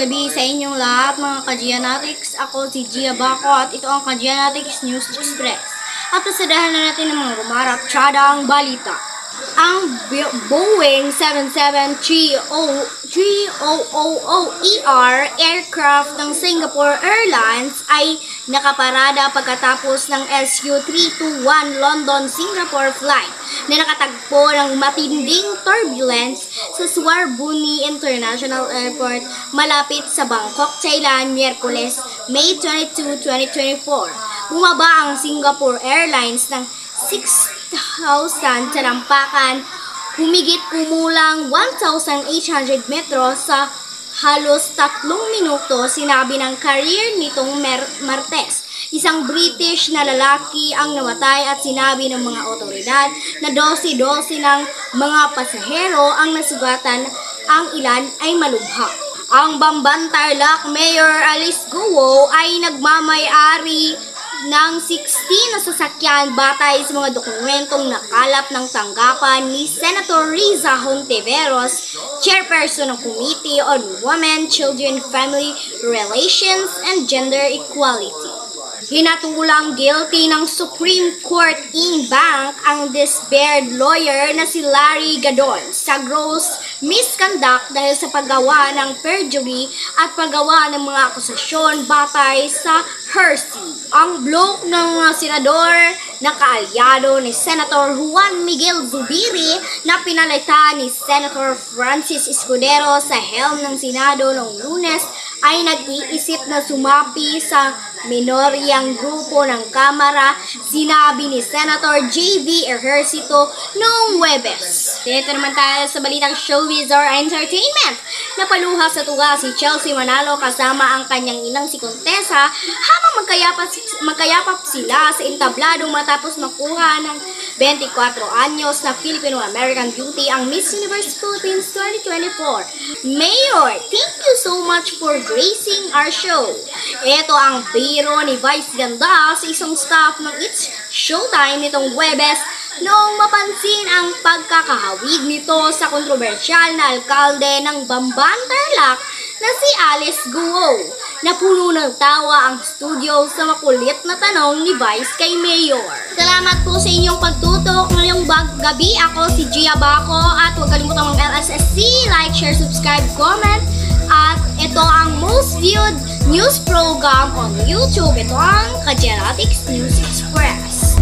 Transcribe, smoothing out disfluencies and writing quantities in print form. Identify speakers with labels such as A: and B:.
A: gabi sa inyong lahat mga ka-Gianatics. Ako si Gia Baco at ito ang ka-Gianatics News Express. At pasadahan na natin ang mga rumarap-tsadang balita. Ang Boeing 777-300ER aircraft ng Singapore Airlines ay nakaparada pagkatapos ng SU-321 London-Singapore flight na nakatagpo ng matinding turbulence sa Suvarnabhumi International Airport malapit sa Bangkok, Thailand, Miyerkules, May 22, 2024. Bumaba ang Singapore Airlines ng 6,000 talampakan, humigit kumulang 1,800 metros sa halos 3 minuto, sinabi ng carrier nitong Martes. Isang British na lalaki ang namatay at sinabi ng mga otoridad na 12 ng mga pasahero ang nasugatan, ang ilan ay malubha. Ang Bamban-Tarlac Mayor Alice Guo ay nagmamay-ari ng 16 na sasakyan batay sa mga dokumentong nakalap ng tanggapan ni Senator Riza Hontiveros, chairperson ng Committee on Women, Children, Family Relations, and Gender Equality. Hinatulang guilty ng Supreme Court in Bank ang disbarred lawyer na si Larry Gadon sa gross misconduct dahil sa paggawa ng perjury at paggawa ng mga akusasyon batay sa Hersey. Ang blok ng mga senador na kaalyado ni Senator Juan Miguel Zubiri na pinalitan ni Senator Francis Escudero sa helm ng Senado noong Lunes ay nag-iisip na sumapi sa minoryang grupo ng Kamara, sinabi ni Senator J.V. Ejercito noong Huwebes. Dito naman tayo sa balitang showbiz or entertainment. Napaluha sa tuga si Chelsea Manalo kasama ang kanyang inang si Contessa habang magkayapap sila sa entabladong matapos makuha ng 24 anyos na Filipino-American beauty ang Miss Universe Philippines 2024. Mayor, thank you so much for gracing our show. Ito ang biro ni Vice Ganda sa isang staff ng It's Showtime nitong Huwebes noong mapansin ang pagkakahawig nito sa kontrobersyal na alkalde ng Bamban-Tarlac na si Alice Guo. Napuno ng tawa ang studio sa makulit na tanong ni Vice kay Mayor. Salamat po sa inyong pagtutok ngayong gabi. Ako si Gia Baco at huwag kalimutang mag-LSSC, like, share, subscribe, comment. At ito ang most viewed news program on YouTube. Ito ang ka-Gianatics News Express.